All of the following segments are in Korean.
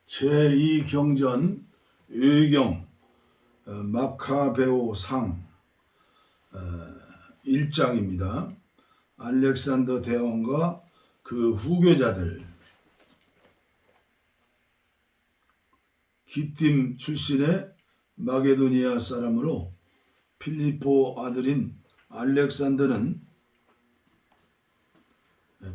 제2경전 외경 마카베오상 1장입니다. 알렉산더 대왕과 그 후계자들. 기띔 출신의 마게도니아 사람으로 필리포 아들인 알렉산더는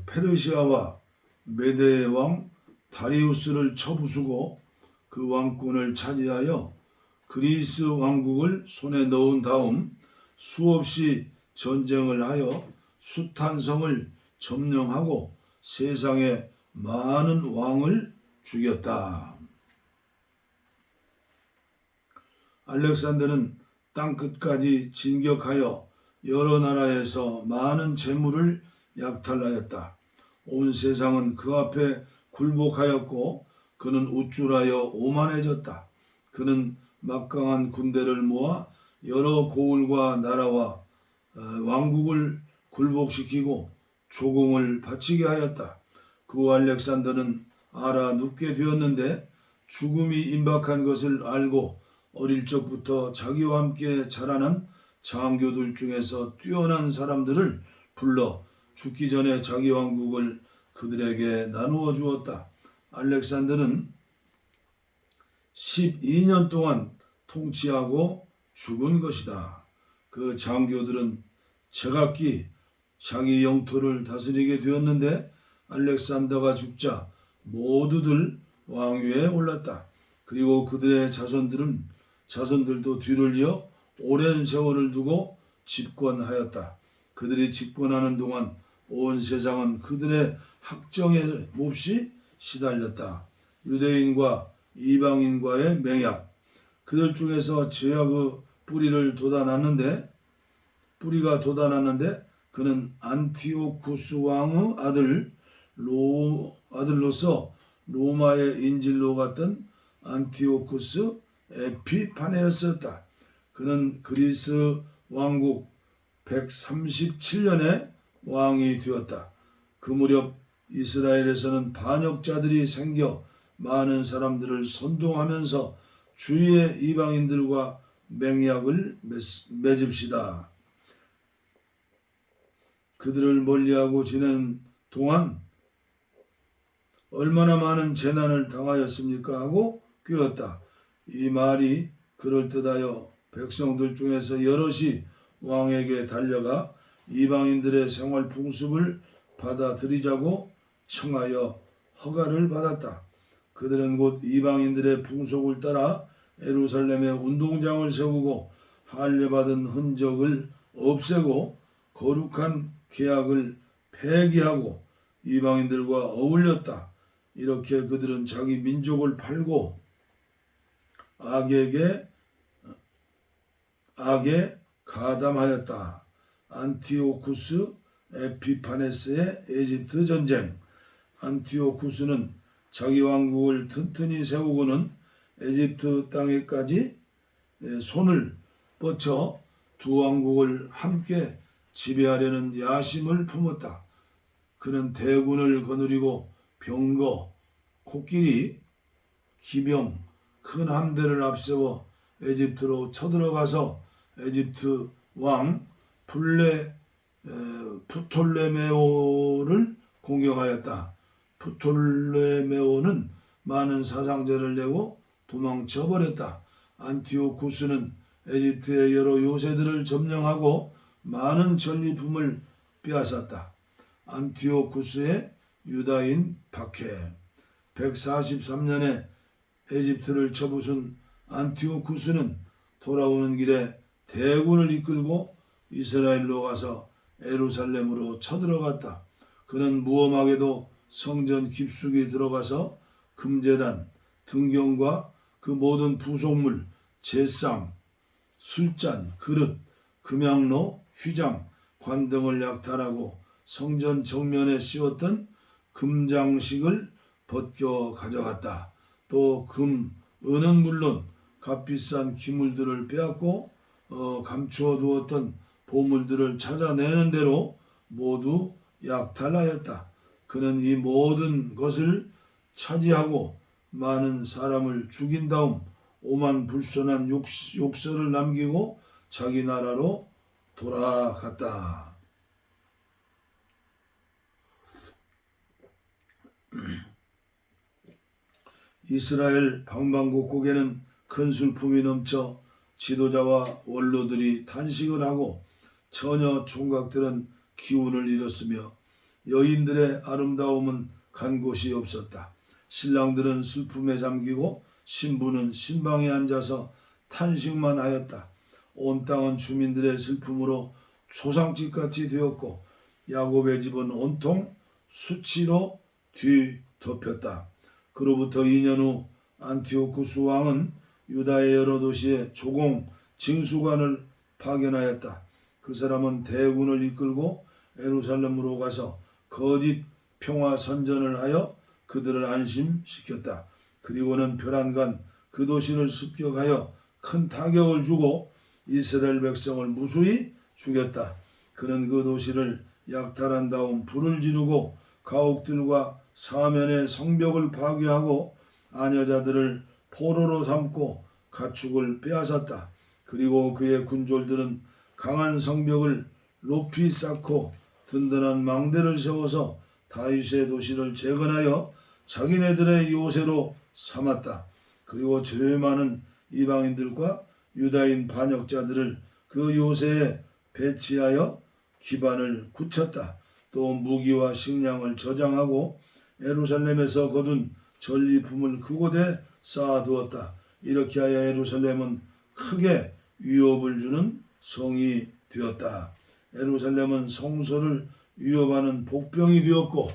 페르시아와 메데 왕 다리우스를 쳐부수고 그 왕권을 차지하여 그리스 왕국을 손에 넣은 다음 수없이 전쟁을 하여 숱한 성을 점령하고 세상에 많은 왕을 죽였다. 알렉산더는 땅끝까지 진격하여 여러 나라에서 많은 재물을 약탈하였다. 온 세상은 그 앞에 굴복하였고 그는 우쭐하여 오만해졌다. 그는 막강한 군대를 모아 여러 고을과 나라와 왕국을 굴복시키고 조공을 바치게 하였다. 그 알렉산더는 알아눕게 되었는데 죽음이 임박한 것을 알고 어릴 적부터 자기와 함께 자라는 장교들 중에서 뛰어난 사람들을 불러 죽기 전에 자기 왕국을 그들에게 나누어 주었다. 알렉산더는 12년 동안 통치하고 죽은 것이다. 그 장교들은 제각기 자기 영토를 다스리게 되었는데 알렉산더가 죽자 모두들 왕위에 올랐다. 그리고 그들의 자손들도 뒤를 이어 오랜 세월을 두고 집권하였다. 그들이 집권하는 동안 온 세상은 그들의 학정에 몹시 시달렸다. 유대인과 이방인과의 맹약, 그들 중에서 죄악의 뿌리가 돋아났는데 그는 안티오쿠스 왕의 아들로서 로마의 인질로 갔던 안티오쿠스 에피파네였었다. 그는 그리스 왕국 137년에 왕이 되었다. 그 무렵 이스라엘에서는 반역자들이 생겨 많은 사람들을 선동하면서 주위의 이방인들과 맹약을 맺읍시다. 그들을 멀리하고 지내는 동안 얼마나 많은 재난을 당하였습니까? 하고 뀌었다. 이 말이 그럴듯하여 백성들 중에서 여럿이 왕에게 달려가 이방인들의 생활 풍습을 받아들이자고 청하여 허가를 받았다. 그들은 곧 이방인들의 풍속을 따라 예루살렘에 운동장을 세우고 할례받은 흔적을 없애고 거룩한 계약을 폐기하고 이방인들과 어울렸다. 이렇게 그들은 자기 민족을 팔고 악에 가담하였다. 안티오쿠스 에피파네스의 에집트 전쟁. 안티오쿠스는 자기 왕국을 튼튼히 세우고는 에집트 땅에까지 손을 뻗쳐 두 왕국을 함께 지배하려는 야심을 품었다. 그는 대군을 거느리고 병거, 코끼리, 기병, 큰 함대를 앞세워 에집트로 쳐들어가서 에집트 왕 프톨레메오를 공격하였다. 프톨레메오는 많은 사상자를 내고 도망쳐 버렸다. 안티오쿠스는 에집트의 여러 요새들을 점령하고 많은 전리품을 빼앗았다. 안티오쿠스의 유다인 박해. 143년에 에집트를 쳐부순 안티오쿠스는 돌아오는 길에 대군을 이끌고 이스라엘로 가서 예루살렘으로 쳐들어갔다. 그는 무엄하게도 성전 깊숙이 들어가서 금제단, 등경과 그 모든 부속물, 제상, 술잔, 그릇, 금양로, 휘장, 관등을 약탈하고 성전 정면에 씌웠던 금장식을 벗겨 가져갔다. 또 금, 은은 물론 값비싼 기물들을 빼앗고 감추어 두었던 보물들을 찾아내는 대로 모두 약탈하였다. 그는 이 모든 것을 차지하고 많은 사람을 죽인 다음 오만 불손한 욕설을 남기고 자기 나라로 돌아갔다. 이스라엘 방방곡곡에는 큰 슬픔이 넘쳐 지도자와 원로들이 탄식을 하고 처녀 총각들은 기운을 잃었으며 여인들의 아름다움은 간 곳이 없었다. 신랑들은 슬픔에 잠기고 신부는 신방에 앉아서 탄식만 하였다. 온 땅은 주민들의 슬픔으로 초상집같이 되었고 야곱의 집은 온통 수치로 뒤덮였다. 그로부터 2년 후 안티오쿠스 왕은 유다의 여러 도시에 조공 징수관을 파견하였다. 그 사람은 대군을 이끌고 예루살렘으로 가서 거짓 평화 선전을 하여 그들을 안심시켰다. 그리고는 벼란간 그 도시를 습격하여 큰 타격을 주고 이스라엘 백성을 무수히 죽였다. 그는 그 도시를 약탈한 다음 불을 지르고 가옥들과 사면의 성벽을 파괴하고 아녀자들을 포로로 삼고 가축을 빼앗았다. 그리고 그의 군졸들은 강한 성벽을 높이 쌓고 든든한 망대를 세워서 다윗의 도시를 재건하여 자기네들의 요새로 삼았다. 그리고 죄 많은 이방인들과 유다인 반역자들을 그 요새에 배치하여 기반을 굳혔다. 또 무기와 식량을 저장하고 예루살렘에서 거둔 전리품을 그곳에 쌓아두었다. 이렇게 하여 예루살렘은 크게 위협을 주는 성이 되었다. 예루살렘은 성소를 위협하는 복병이 되었고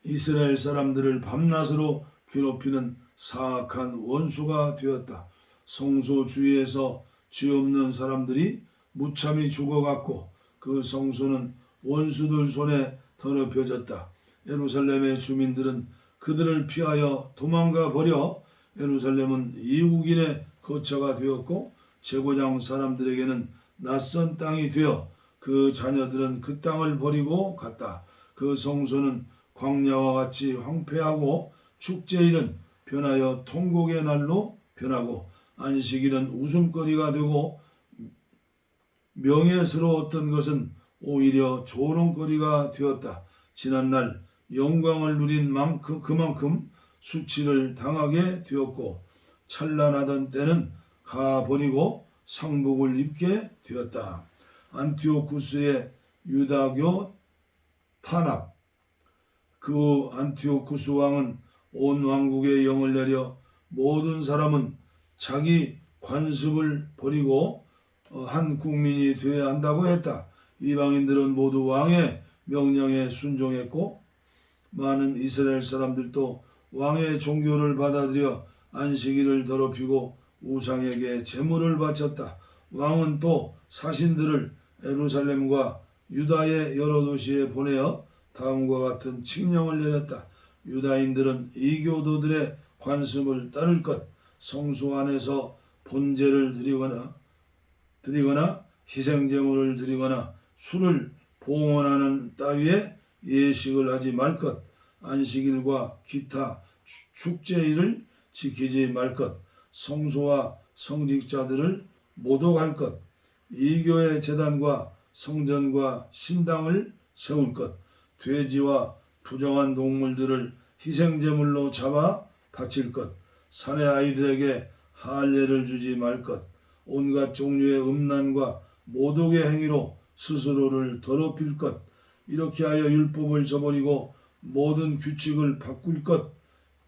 이스라엘 사람들을 밤낮으로 괴롭히는 사악한 원수가 되었다. 성소 주위에서 죄 없는 사람들이 무참히 죽어갔고 그 성소는 원수들 손에 더럽혀졌다. 예루살렘의 주민들은 그들을 피하여 도망가 버려 예루살렘은 이국인의 거처가 되었고 제고장 사람들에게는 낯선 땅이 되어 그 자녀들은 그 땅을 버리고 갔다. 그 성소는 광야와 같이 황폐하고 축제일은 변하여 통곡의 날로 변하고 안식일은 웃음거리가 되고 명예스러웠던 것은 오히려 조롱거리가 되었다. 지난날 영광을 누린 그만큼 수치를 당하게 되었고 찬란하던 때는 가버리고 상복을 입게 되었다. 안티오쿠스의 유다교 탄압. 그 안티오쿠스 왕은 온 왕국에 영을 내려 모든 사람은 자기 관습을 버리고 한 국민이 되어야 한다고 했다. 이방인들은 모두 왕의 명령에 순종했고 많은 이스라엘 사람들도 왕의 종교를 받아들여 안식일을 더럽히고 우상에게 제물을 바쳤다. 왕은 또 사신들을 예루살렘과 유다의 여러 도시에 보내어 다음과 같은 칙령을 내렸다. 유다인들은 이교도들의 관습을 따를 것, 성소 안에서 번제를 드리거나 희생제물을 드리거나 술을 봉헌하는 따위의 예식을 하지 말 것, 안식일과 기타 축제일을 지키지 말 것, 성소와 성직자들을 모독할 것, 이교의 제단과 성전과 신당을 세울 것, 돼지와 부정한 동물들을 희생제물로 잡아 바칠 것, 사내 아이들에게 할례를 주지 말 것, 온갖 종류의 음란과 모독의 행위로 스스로를 더럽힐 것, 이렇게 하여 율법을 저버리고 모든 규칙을 바꿀 것,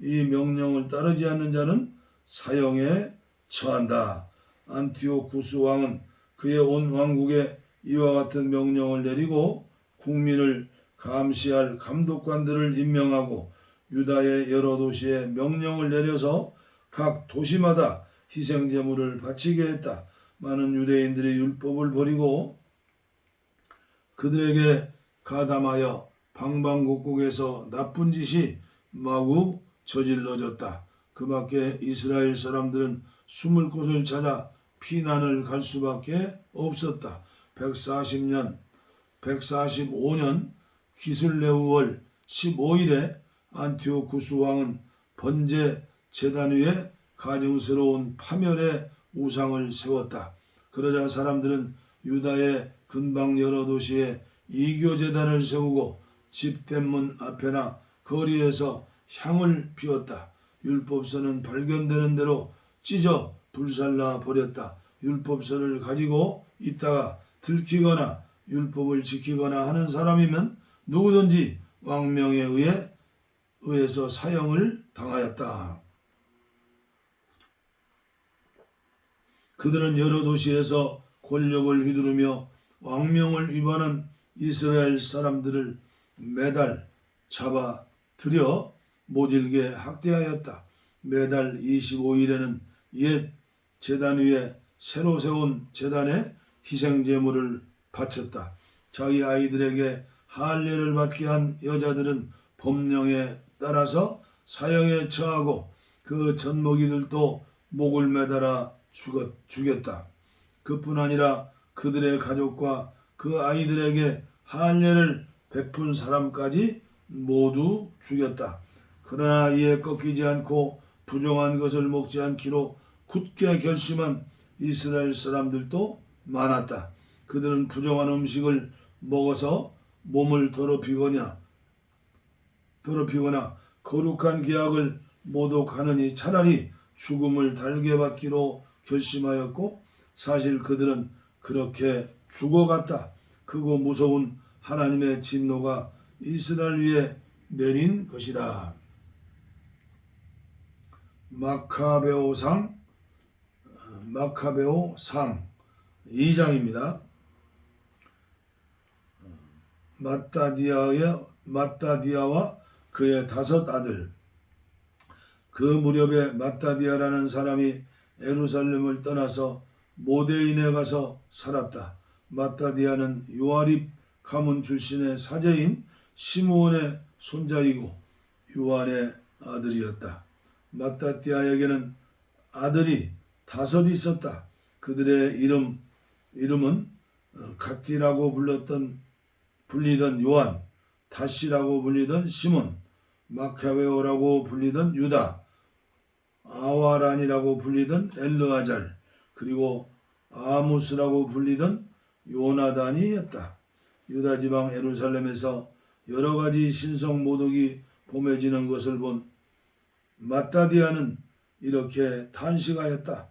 이 명령을 따르지 않는 자는 사형에 처한다. 안티오쿠스 왕은 그의 온 왕국에 이와 같은 명령을 내리고 국민을 감시할 감독관들을 임명하고 유다의 여러 도시에 명령을 내려서 각 도시마다 희생제물을 바치게 했다. 많은 유대인들이 율법을 버리고 그들에게 가담하여 방방곡곡에서 나쁜 짓이 마구 저질러졌다. 그 밖에 이스라엘 사람들은 숨을 곳을 찾아 피난을 갈 수밖에 없었다. 145년 기슬레우월 15일에 안티오쿠스 왕은 번제 제단 위에 가증스러운 파멸의 우상을 세웠다. 그러자 사람들은 유다의 근방 여러 도시에 이교 제단을 세우고 집대문 앞에나 거리에서 향을 피웠다. 율법서는 발견되는 대로 찢어 불살라 버렸다. 율법서를 가지고 있다가 들키거나 율법을 지키거나 하는 사람이면 누구든지 왕명에 의해서 사형을 당하였다. 그들은 여러 도시에서 권력을 휘두르며 왕명을 위반한 이스라엘 사람들을 매달 잡아 들여 모질게 학대하였다. 매달 25일에는 옛 제단 위에 새로 세운 제단에 희생제물을 바쳤다. 자기 아이들에게 할례를 받게 한 여자들은 법령에 따라서 사형에 처하고 그 젖먹이들도 목을 매달아 죽였다. 그뿐 아니라 그들의 가족과 그 아이들에게 할례를 베푼 사람까지 모두 죽였다. 그러나 이에 꺾이지 않고 부정한 것을 먹지 않기로 굳게 결심한 이스라엘 사람들도 많았다. 그들은 부정한 음식을 먹어서 몸을 더럽히거나 거룩한 기약을 모독하느니 차라리 죽음을 달게 받기로 결심하였고, 사실 그들은 그렇게 죽어갔다. 크고 무서운 하나님의 진노가 이스라엘 위에 내린 것이다. 마카베오 상 2장입니다. 마따디아와 그의 5 아들. 그 무렵에 마따디아라는 사람이 예루살렘을 떠나서 모데인에 가서 살았다. 마따디아는 요아립 가문 출신의 사제인 시므온의 손자이고 요한의 아들이었다. 마따디아에게는 아들이 5 있었다. 그들의 이름은 갓디라고 불리던 요한, 다시라고 불리던 시몬, 마카베오라고 불리던 유다, 아와란이라고 불리던 엘르아잘, 그리고 아무스라고 불리던 요나단이었다. 유다 지방 예루살렘에서 여러 가지 신성 모독이 범해지는 것을 본 마따디아는 이렇게 탄식하였다.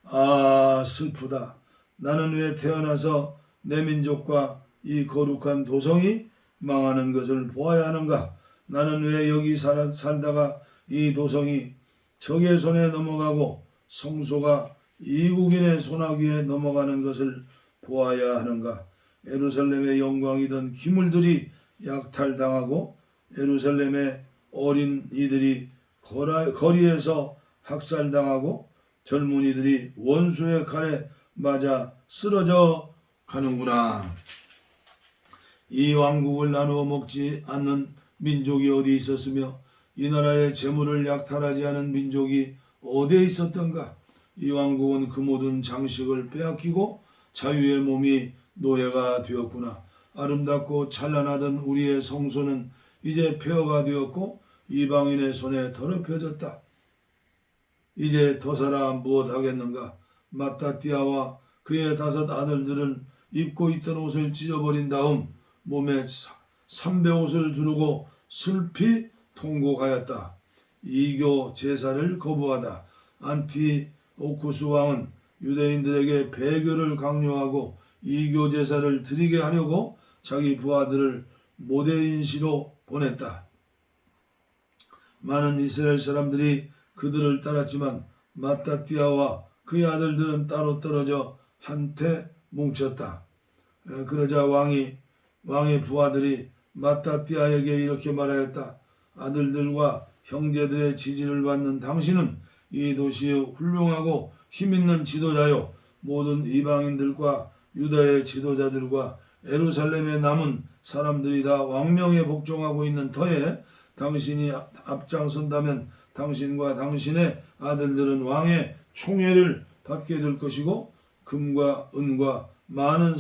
아, 슬프다. 나는 왜 태어나서 내 민족과 이 거룩한 도성이 망하는 것을 보아야 하는가? 나는 왜 여기 살다가 이 도성이 적의 손에 넘어가고 성소가 이국인의 손아귀에 넘어가는 것을 보아야 하는가? 예루살렘의 영광이던 기물들이 약탈당하고 예루살렘의 어린이들이 거리에서 학살당하고 젊은이들이 원수의 칼에 맞아 쓰러져 가는구나. 이 왕국을 나누어 먹지 않는 민족이 어디 있었으며 이 나라의 재물을 약탈하지 않은 민족이 어디에 있었던가. 이 왕국은 그 모든 장식을 빼앗기고 자유의 몸이 노예가 되었구나. 아름답고 찬란하던 우리의 성소는 이제 폐허가 되었고 이방인의 손에 더럽혀졌다. 이제 더 살아 무엇 하겠는가. 마따디아와 그의 5 아들들은 입고 있던 옷을 찢어버린 다음 몸에 삼배옷을 두르고 슬피 통곡하였다. 이교 제사를 거부하다. 안티오쿠스 왕은 유대인들에게 배교를 강요하고 이교 제사를 드리게 하려고 자기 부하들을 모데인시로 보냈다. 많은 이스라엘 사람들이 그들을 따랐지만 마따디아와 그의 아들들은 따로 떨어져 한테 뭉쳤다. 그러자 왕의 부하들이 마따디아에게 이렇게 말하였다. 아들들과 형제들의 지지를 받는 당신은 이 도시의 훌륭하고 힘있는 지도자요. 모든 이방인들과 유다의 지도자들과 예루살렘에 남은 사람들이 다 왕명에 복종하고 있는 터에 당신이 앞장선다면 당신과 당신의 아들들은 왕의 총애를 받게 될 것이고 금과 은과 많은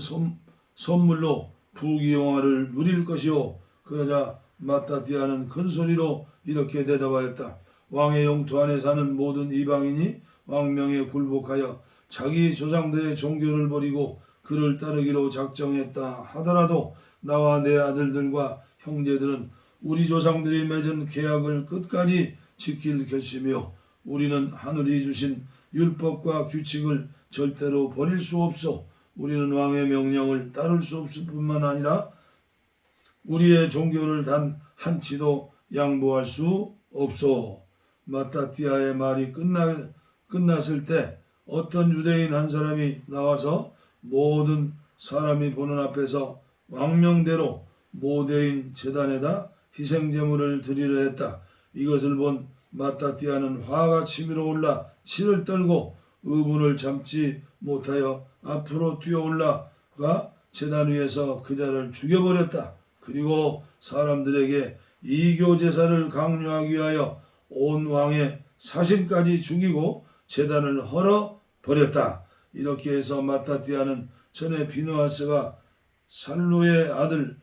선물로 부귀영화를 누릴 것이요. 그러자 마따띠아는 큰 소리로 이렇게 대답하였다. 왕의 영토 안에 사는 모든 이방인이 왕명에 굴복하여 자기 조상들의 종교를 버리고 그를 따르기로 작정했다 하더라도 나와 내 아들들과 형제들은 우리 조상들이 맺은 계약을 끝까지 지킬 결심이요 우리는 하늘이 주신 율법과 규칙을 절대로 버릴 수 없어. 우리는 왕의 명령을 따를 수 없을 뿐만 아니라 우리의 종교를 단 한치도 양보할 수 없어. 마따띠아의 말이 끝났을 때 어떤 유대인 한 사람이 나와서 모든 사람이 보는 앞에서 왕명대로 모대인 제단에다 희생제물을 드리려 했다. 이것을 본 마따띠아는 화가 치밀어 올라 치를 떨고 의분을 참지 못하여 앞으로 뛰어올라가 제단 위에서 그 자를 죽여버렸다. 그리고 사람들에게 이교 제사를 강요하기 위하여 온 왕의 사신까지 죽이고 제단을 헐어버렸다. 이렇게 해서 마따띠아는 전에 비느하스가 살루의 아들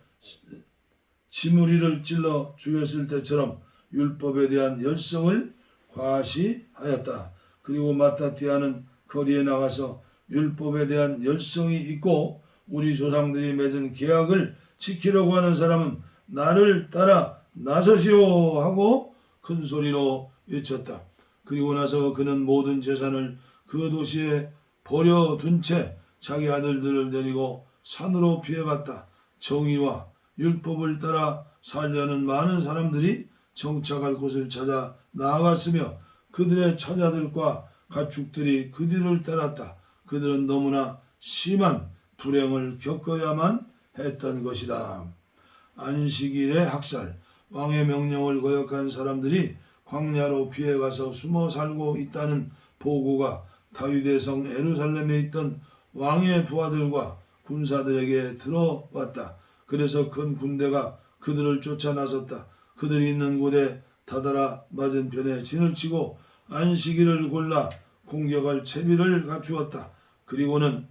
지므리를 찔러 죽였을 때처럼 율법에 대한 열성을 과시하였다. 그리고 마따띠아는 거리에 나가서 율법에 대한 열성이 있고 우리 조상들이 맺은 계약을 지키려고 하는 사람은 나를 따라 나서시오 하고 큰 소리로 외쳤다. 그리고 나서 그는 모든 재산을 그 도시에 버려둔 채 자기 아들들을 데리고 산으로 피해갔다. 정의와 율법을 따라 살려는 많은 사람들이 정착할 곳을 찾아 나아갔으며 그들의 처자들과 가축들이 그 뒤를 따랐다. 그들은 너무나 심한 불행을 겪어야만 했던 것이다. 안식일의 학살, 왕의 명령을 거역한 사람들이 광야로 피해가서 숨어 살고 있다는 보고가 다윗의 성 예루살렘에 있던 왕의 부하들과 군사들에게 들어왔다. 그래서 큰 군대가 그들을 쫓아 나섰다. 그들이 있는 곳에 다다라 맞은편에 진을 치고 안식일을 골라 공격할 채비를 갖추었다. 그리고는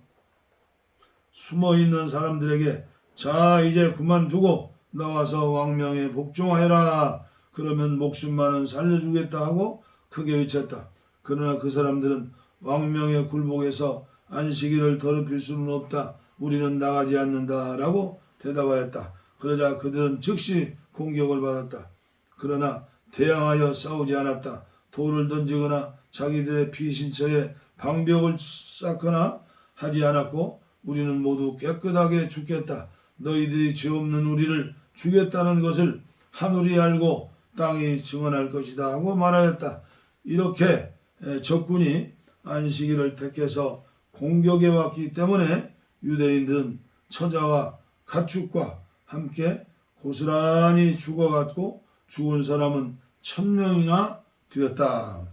숨어있는 사람들에게 자 이제 그만두고 나와서 왕명에 복종하여라. 그러면 목숨만은 살려주겠다 하고 크게 외쳤다. 그러나 그 사람들은 왕명에 굴복해서 안식일을 더럽힐 수는 없다. 우리는 나가지 않는다 라고 대답하였다. 그러자 그들은 즉시 공격을 받았다. 그러나 대항하여 싸우지 않았다. 돌을 던지거나 자기들의 피신처에 방벽을 쌓거나 하지 않았고 우리는 모두 깨끗하게 죽겠다. 너희들이 죄 없는 우리를 죽였다는 것을 하늘이 알고 땅이 증언할 것이다 하고 말하였다. 이렇게 적군이 안식일을 택해서 공격해 왔기 때문에 유대인들은 처자와 가축과 함께 고스란히 죽어갔고 죽은 사람은 1000명이나 되었다.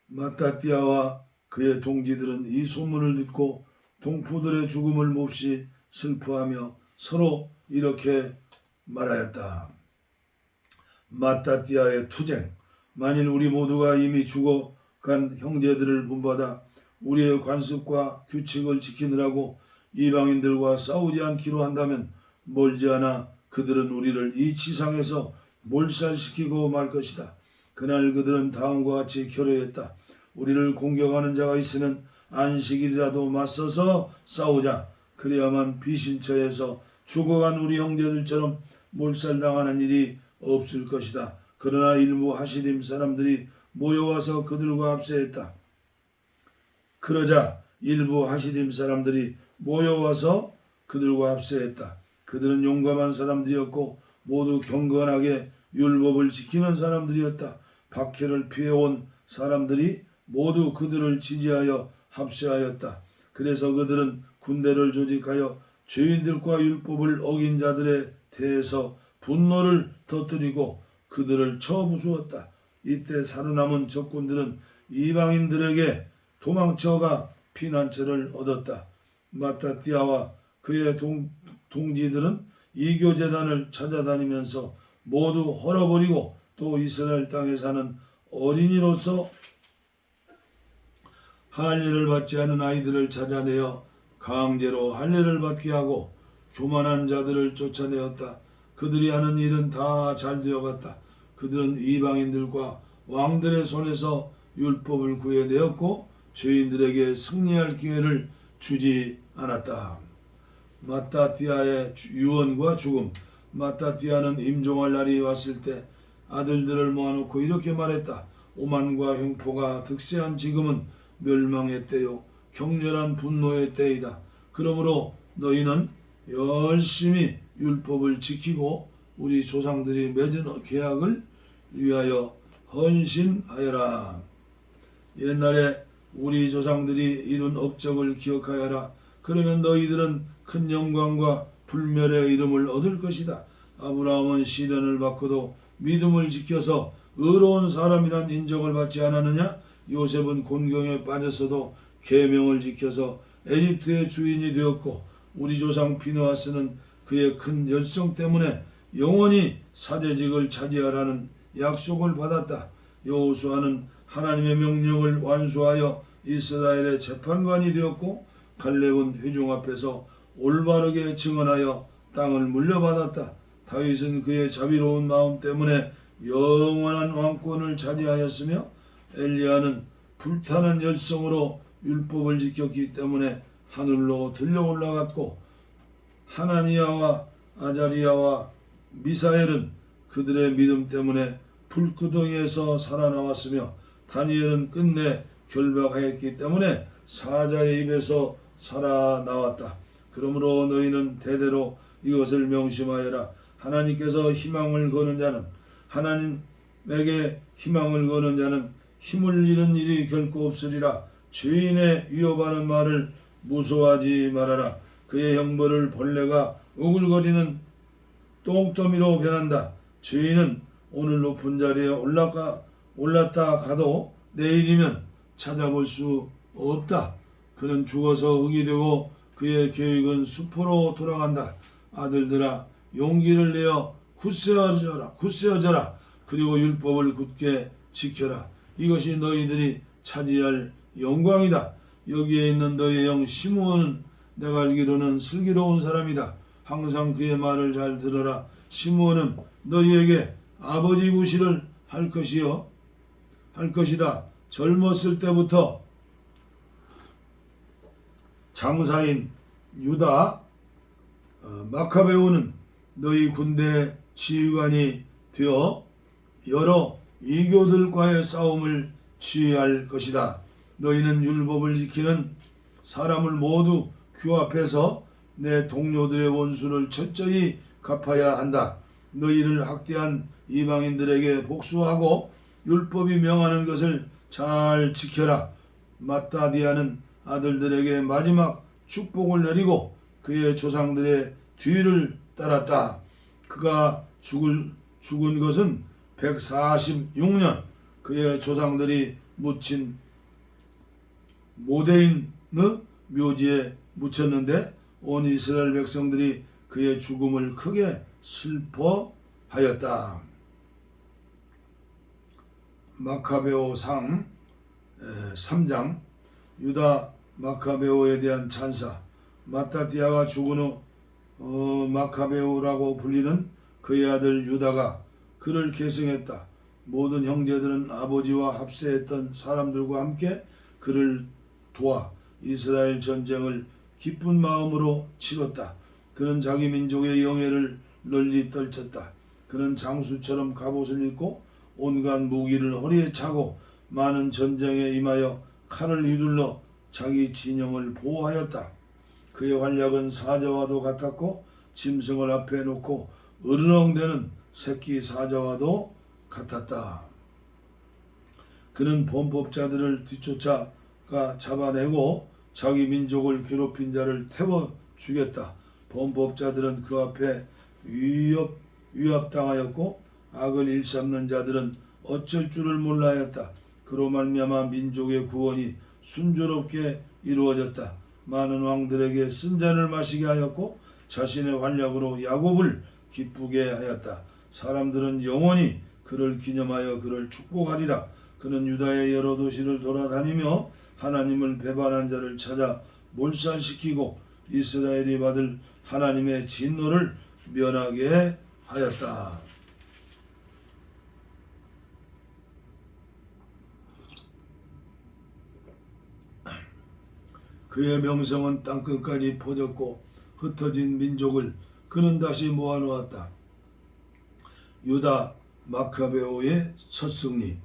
마따띠아와 그의 동지들은 이 소문을 듣고 동포들의 죽음을 몹시 슬퍼하며 서로 이렇게 말하였다. 마따띠아의 투쟁. 만일 우리 모두가 이미 죽어간 형제들을 본받아 우리의 관습과 규칙을 지키느라고 이방인들과 싸우지 않기로 한다면 멀지 않아 그들은 우리를 이 지상에서 몰살시키고 말 것이다. 그날 그들은 다음과 같이 결의했다. 우리를 공격하는 자가 있으면 안식일이라도 맞서서 싸우자. 그래야만 비신처에서 죽어간 우리 형제들처럼 몰살당하는 일이 없을 것이다. 그러나 일부 하시딤 사람들이 모여와서 그들과 합세했다. 그러자 일부 하시딤 사람들이 모여와서 그들과 합세했다. 그들은 용감한 사람들이었고 모두 경건하게 율법을 지키는 사람들이었다. 박해를 피해온 사람들이 모두 그들을 지지하여 합세하였다. 그래서 그들은 군대를 조직하여 죄인들과 율법을 어긴 자들에 대해서 분노를 터뜨리고 그들을 쳐부수었다. 이때 살아남은 적군들은 이방인들에게 도망쳐가 피난처를 얻었다. 마따띠아와 그의 동지들은 이교제단을 찾아다니면서 모두 헐어버리고 또 이스라엘 땅에 사는 어린이로서 할례를 받지 않은 아이들을 찾아내어 강제로 할례를 받게 하고 교만한 자들을 쫓아내었다. 그들이 하는 일은 다 잘 되어갔다. 그들은 이방인들과 왕들의 손에서 율법을 구해내었고 죄인들에게 승리할 기회를 주지 않았다. 마따띠아의 유언과 죽음. 마따띠아는 임종할 날이 왔을 때 아들들을 모아놓고 이렇게 말했다. 오만과 횡포가 득세한 지금은 멸망의 때요 격렬한 분노의 때이다. 그러므로 너희는 열심히 율법을 지키고 우리 조상들이 맺은 계약을 위하여 헌신하여라. 옛날에 우리 조상들이 이룬 업적을 기억하여라. 그러면 너희들은 큰 영광과 불멸의 이름을 얻을 것이다. 아브라함은 시련을 받고도 믿음을 지켜서 의로운 사람이란 인정을 받지 않았느냐? 요셉은 곤경에 빠졌어도 계명을 지켜서 에집트의 주인이 되었고 우리 조상 비느하스는 그의 큰 열성 때문에 영원히 사제직을 차지하라는 약속을 받았다. 여호수아는 하나님의 명령을 완수하여 이스라엘의 재판관이 되었고 갈렙은 회중 앞에서 올바르게 증언하여 땅을 물려받았다. 다윗은 그의 자비로운 마음 때문에 영원한 왕권을 차지하였으며 엘리야는 불타는 열성으로 율법을 지켰기 때문에 하늘로 들려 올라갔고 하나니아와 아자리아와 미사엘은 그들의 믿음 때문에 불구덩이에서 살아나왔으며 다니엘은 끝내 결박하였기 때문에 사자의 입에서 살아나왔다. 그러므로 너희는 대대로 이것을 명심하여라. 하나님께서 희망을 거는 자는 하나님에게 희망을 거는 자는 힘을 잃은 일이 결코 없으리라. 죄인의 위협하는 말을 무서워하지 말아라. 그의 형벌을 벌레가 우글거리는 똥더미로 변한다. 죄인은 오늘 높은 자리에 올랐다 가도 내일이면 찾아볼 수 없다. 그는 죽어서 흙이 되고 그의 계획은 수포로 돌아간다. 아들들아 용기를 내어 굳세어져라. 그리고 율법을 굳게 지켜라. 이것이 너희들이 차지할 영광이다. 여기에 있는 너희 형 시므온은 내가 알기로는 슬기로운 사람이다. 항상 그의 말을 잘 들어라. 시므온은 너희에게 아버지 구실을 할 것이다. 젊었을 때부터 장사인 유다 마카베오는 너희 군대 지휘관이 되어 여러 이교들과의 싸움을 지휘할 것이다. 너희는 율법을 지키는 사람을 모두 규합해서 내 동료들의 원수를 철저히 갚아야 한다. 너희를 학대한 이방인들에게 복수하고 율법이 명하는 것을 잘 지켜라. 마따디아는 아들들에게 마지막 축복을 내리고 그의 조상들의 뒤를 따랐다. 그가 죽은 것은 146년 그의 조상들이 묻힌 모데인의 묘지에 묻혔는데 온 이스라엘 백성들이 그의 죽음을 크게 슬퍼하였다. 마카베오상 3장 유다 마카베오에 대한 찬사. 마따띠아가 죽은 후 마카베오라고 불리는 그의 아들 유다가 그를 계승했다. 모든 형제들은 아버지와 합세했던 사람들과 함께 그를 도와 이스라엘 전쟁을 기쁜 마음으로 치렀다. 그는 자기 민족의 영예를 널리 떨쳤다. 그는 장수처럼 갑옷을 입고 온갖 무기를 허리에 차고 많은 전쟁에 임하여 칼을 휘둘러 자기 진영을 보호하였다. 그의 활약은 사자와도 같았고 짐승을 앞에 놓고 으르렁대는 새끼 사자와도 같았다. 그는 범법자들을 뒤쫓아가 잡아내고 자기 민족을 괴롭힌 자를 태워 죽였다. 범법자들은 그 앞에 위압당하였고 악을 일삼는 자들은 어쩔 줄을 몰라 하였다. 그로 말미암아 민족의 구원이 순조롭게 이루어졌다. 많은 왕들에게 쓴 잔을 마시게 하였고 자신의 활약으로 야곱을 기쁘게 하였다. 사람들은 영원히 그를 기념하여 그를 축복하리라. 그는 유다의 여러 도시를 돌아다니며 하나님을 배반한 자를 찾아 몰살시키고 이스라엘이 받을 하나님의 진노를 면하게 하였다. 그의 명성은 땅끝까지 퍼졌고 흩어진 민족을 그는 다시 모아놓았다. 유다 마카베오의 첫 승리.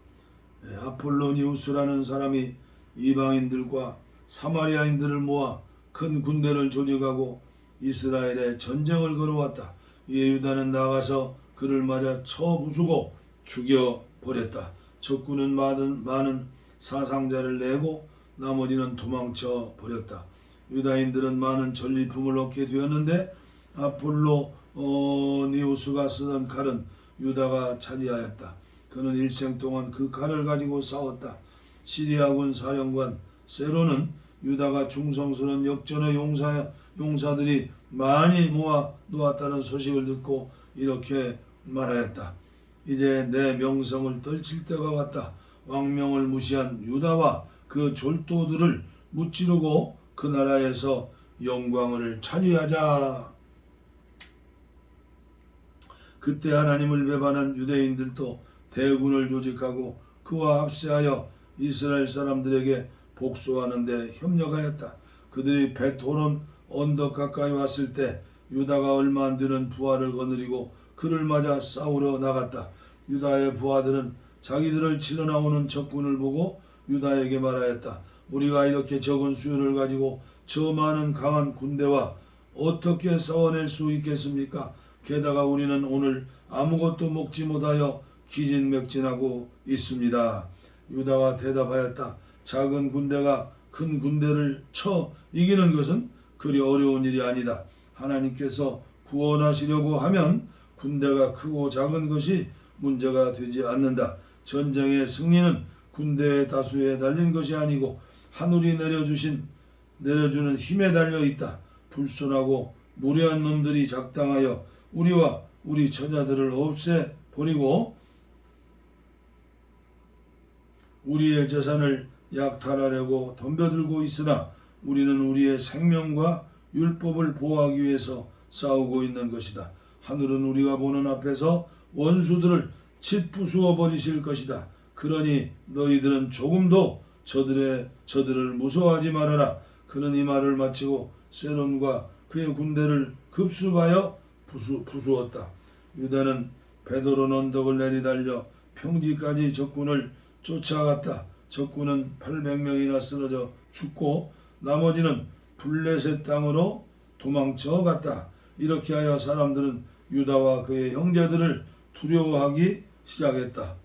아폴로니우스라는 사람이 이방인들과 사마리아인들을 모아 큰 군대를 조직하고 이스라엘에 전쟁을 걸어왔다. 이에 유다는 나가서 그를 맞아 쳐 부수고 죽여버렸다. 적군은 많은 사상자를 내고 나머지는 도망쳐 버렸다. 유다인들은 많은 전리품을 얻게 되었는데 아폴로니우스가 쓰던 칼은 유다가 차지하였다. 그는 일생 동안 그 칼을 가지고 싸웠다. 시리아군 사령관 세로는 유다가 충성스러운 역전의 용사들이 많이 모아 놓았다는 소식을 듣고 이렇게 말하였다. 이제 내 명성을 떨칠 때가 왔다. 왕명을 무시한 유다와 그 졸도들을 무찌르고 그 나라에서 영광을 차지하자. 그때 하나님을 배반한 유대인들도 대군을 조직하고 그와 합세하여 이스라엘 사람들에게 복수하는데 협력하였다. 그들이 벳호론 언덕 가까이 왔을 때 유다가 얼마 안 되는 부하를 거느리고 그를 맞아 싸우러 나갔다. 유다의 부하들은 자기들을 치러 나오는 적군을 보고 유다에게 말하였다. 우리가 이렇게 적은 수요를 가지고 저 많은 강한 군대와 어떻게 싸워낼 수 있겠습니까? 게다가 우리는 오늘 아무것도 먹지 못하여 기진맥진하고 있습니다. 유다가 대답하였다. 작은 군대가 큰 군대를 쳐 이기는 것은 그리 어려운 일이 아니다. 하나님께서 구원하시려고 하면 군대가 크고 작은 것이 문제가 되지 않는다. 전쟁의 승리는 군대의 다수에 달린 것이 아니고 하늘이 내려주는 힘에 달려 있다. 불순하고 무례한 놈들이 작당하여 우리와 우리 처자들을 없애버리고 우리의 재산을 약탈하려고 덤벼들고 있으나 우리는 우리의 생명과 율법을 보호하기 위해서 싸우고 있는 것이다. 하늘은 우리가 보는 앞에서 원수들을 짓부수어 버리실 것이다. 그러니 너희들은 조금도 저들을 무서워하지 말아라. 그는 이 말을 마치고 세론과 그의 군대를 급습하여 부수었다. 유다는 베드론 언덕을 내리달려 평지까지 적군을 쫓아갔다. 적군은 800명이나 쓰러져 죽고 나머지는 블레셋 땅으로 도망쳐 갔다. 이렇게 하여 사람들은 유다와 그의 형제들을 두려워하기 시작했다.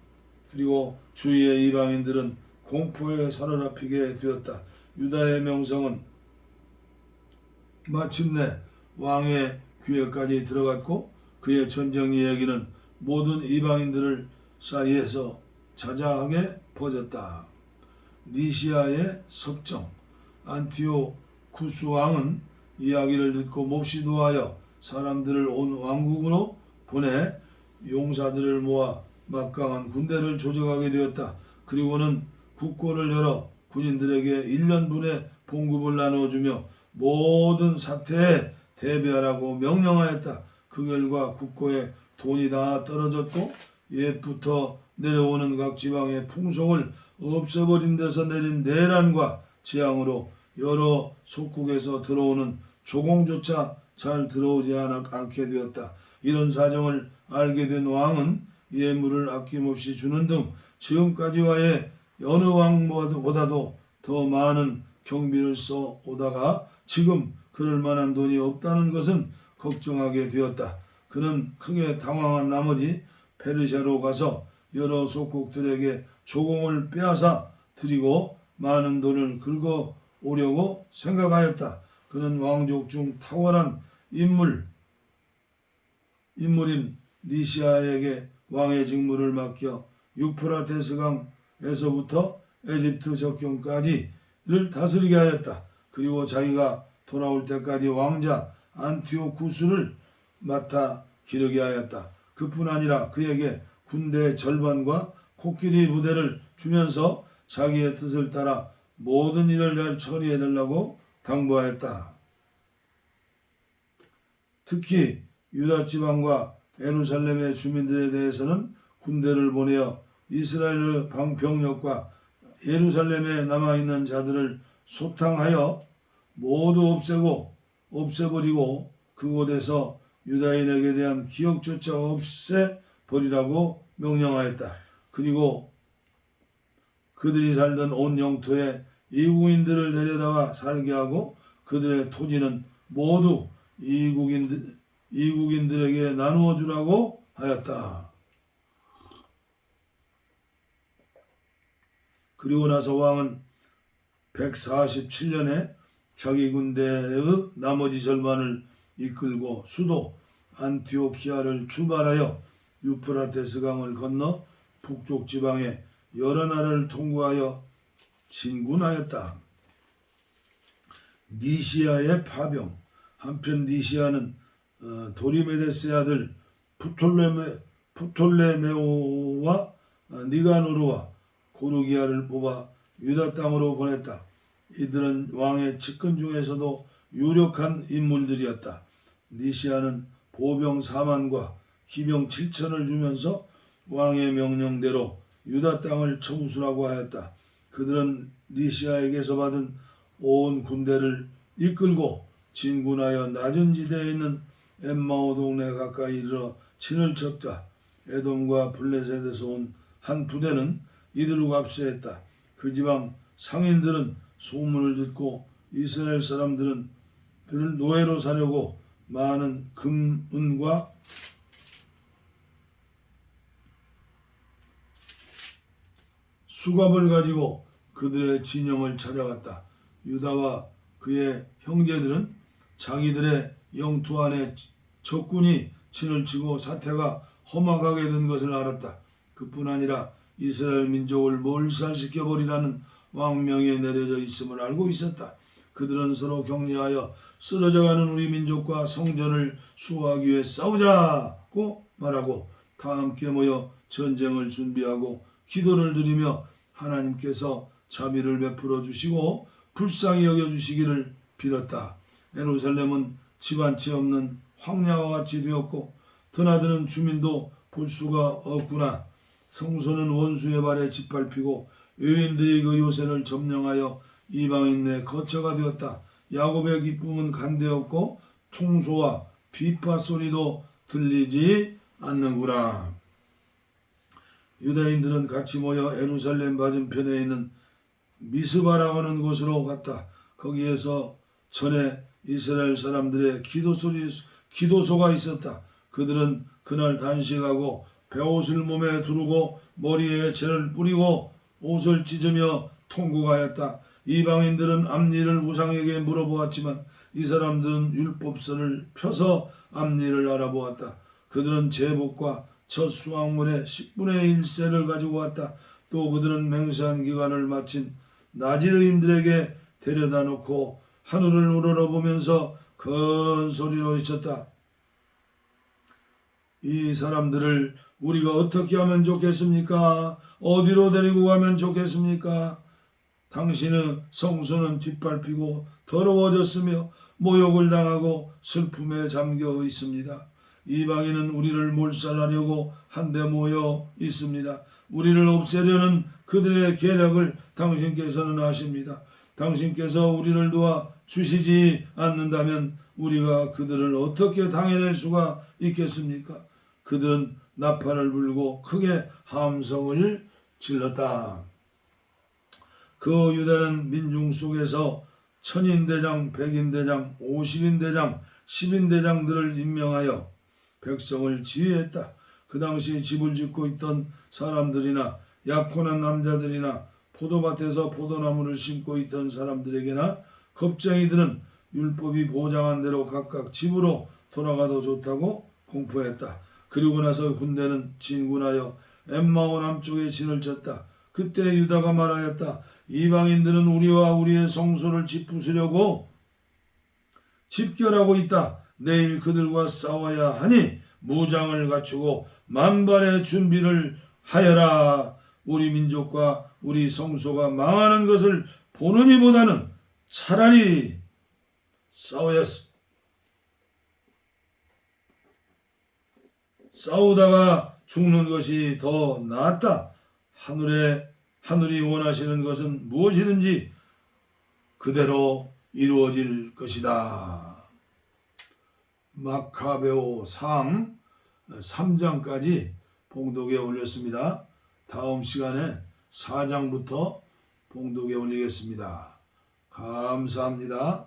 그리고 주위의 이방인들은 공포에 사로잡히게 되었다. 유다의 명성은 마침내 왕의 귀에까지 들어갔고 그의 전쟁 이야기는 모든 이방인들을 사이에서 자자하게 퍼졌다. 니시아의 섭정. 안티오쿠스 왕은 이야기를 듣고 몹시 노하여 사람들을 온 왕국으로 보내 용사들을 모아 막강한 군대를 조직하게 되었다. 그리고는 국고를 열어 군인들에게 1년분의 봉급을 나눠주며 모든 사태에 대비하라고 명령하였다. 그 결과 국고에 돈이 다 떨어졌고 옛부터 내려오는 각 지방의 풍속을 없애버린 데서 내린 내란과 재앙으로 여러 속국에서 들어오는 조공조차 잘 들어오지 않게 되었다. 이런 사정을 알게 된 왕은 예물을 아낌없이 주는 등 지금까지와의 어느 왕보다도 더 많은 경비를 써 오다가 지금 그럴 만한 돈이 없다는 것은 걱정하게 되었다. 그는 크게 당황한 나머지 페르시아로 가서 여러 속국들에게 조공을 빼앗아 드리고 많은 돈을 긁어 오려고 생각하였다. 그는 왕족 중 탁월한 인물인 니시아에게 왕의 직무를 맡겨 유프라테스강에서부터 에집트 접경까지를 다스리게 하였다. 그리고 자기가 돌아올 때까지 왕자 안티오쿠스를 맡아 기르게 하였다. 그뿐 아니라 그에게 군대의 절반과 코끼리 부대를 주면서 자기의 뜻을 따라 모든 일을 잘 처리해달라고 당부하였다. 특히 유다 지방과 예루살렘의 주민들에 대해서는 군대를 보내어 이스라엘 병력과 예루살렘에 남아있는 자들을 소탕하여 모두 없애버리고 그곳에서 유다인에게 대한 기억조차 없애버리라고 명령하였다. 그리고 그들이 살던 온 영토에 이국인들을 데려다가 살게 하고 그들의 토지는 모두 이국인들에게 나누어 주라고 하였다. 그리고 나서 왕은 147년에 자기 군대의 나머지 절반을 이끌고 수도 안티오키아를 출발하여 유프라테스 강을 건너 북쪽 지방의 여러 나라를 통과하여 진군하였다. 니시아의 파병. 한편 니시아는 도리메데스의 아들 프톨레메오와 니가노르와 고르기아를 뽑아 유다 땅으로 보냈다. 이들은 왕의 측근 중에서도 유력한 인물들이었다. 니시아는 보병 4만과 기병 7천을 주면서 왕의 명령대로 유다 땅을 청수라고 하였다. 그들은 니시아에게서 받은 온 군대를 이끌고 진군하여 낮은 지대에 있는 엠마오 동네 가까이 이르러 진을 쳤다. 에돔과 블레셋에서 온 한 부대는 이들과 합세했다. 그 지방 상인들은 소문을 듣고 이스라엘 사람들은 그를 노예로 사려고 많은 금, 은과 수갑을 가지고 그들의 진영을 찾아갔다. 유다와 그의 형제들은 자기들의 영토 안에 적군이 진을 치고 사태가 험악하게 된 것을 알았다. 그뿐 아니라 이스라엘 민족을 몰살시켜버리라는 왕명이 내려져 있음을 알고 있었다. 그들은 서로 격려하여 쓰러져가는 우리 민족과 성전을 수호하기 위해 싸우자고 말하고 다 함께 모여 전쟁을 준비하고 기도를 드리며 하나님께서 자비를 베풀어 주시고 불쌍히 여겨주시기를 빌었다. 예루살렘은 집안채 없는 황야와 같이 되었고 드나드는 주민도 볼 수가 없구나. 성소는 원수의 발에 짓밟히고 여인들이 그 요새를 점령하여 이방인 내 거처가 되었다. 야곱의 기쁨은 간데없고 통소와 비파 소리도 들리지 않는구나. 유다인들은 같이 모여 예루살렘 맞은편에 있는 미스바라고 하는 곳으로 갔다. 거기에서 전에 이스라엘 사람들의 기도소가 있었다. 그들은 그날 단식하고 베옷을 몸에 두르고 머리에 재를 뿌리고 옷을 찢으며 통곡하였다. 이방인들은 앞일을 우상에게 물어보았지만 이 사람들은 율법서를 펴서 앞일을 알아보았다. 그들은 제복과 첫 수확물의 10분의 1세를 가지고 왔다. 또 그들은 맹세한 기간을 마친 나지르인들에게 데려다 놓고 하늘을 우러러보면서 큰 소리로 외쳤다. 이 사람들을 우리가 어떻게 하면 좋겠습니까? 어디로 데리고 가면 좋겠습니까? 당신의 성소는 뒷밟히고 더러워졌으며 모욕을 당하고 슬픔에 잠겨 있습니다. 이방인은 우리를 몰살하려고 한데 모여 있습니다. 우리를 없애려는 그들의 계략을 당신께서는 아십니다. 당신께서 우리를 도와 주시지 않는다면 우리가 그들을 어떻게 당해낼 수가 있겠습니까? 그들은 나팔을 불고 크게 함성을 질렀다. 그 유다는 민중 속에서 천인대장, 백인대장, 50인대장, 10인대장들을 임명하여 백성을 지휘했다. 그 당시 집을 짓고 있던 사람들이나 약혼한 남자들이나 포도밭에서 포도나무를 심고 있던 사람들에게나 겁쟁이들은 율법이 보장한 대로 각각 집으로 돌아가도 좋다고 공포했다. 그리고 나서 군대는 진군하여 엠마오 남쪽에 진을 쳤다. 그때 유다가 말하였다. 이방인들은 우리와 우리의 성소를 짓부수려고 집결하고 있다. 내일 그들과 싸워야 하니 무장을 갖추고 만반의 준비를 하여라. 우리 민족과 우리 성소가 망하는 것을 보는 이보다는 차라리 싸우다가 죽는 것이 더 낫다. 하늘이 원하시는 것은 무엇이든지 그대로 이루어질 것이다. 마카베오 3장까지 봉독에 올렸습니다. 다음 시간에 4장부터 봉독에 올리겠습니다. 감사합니다.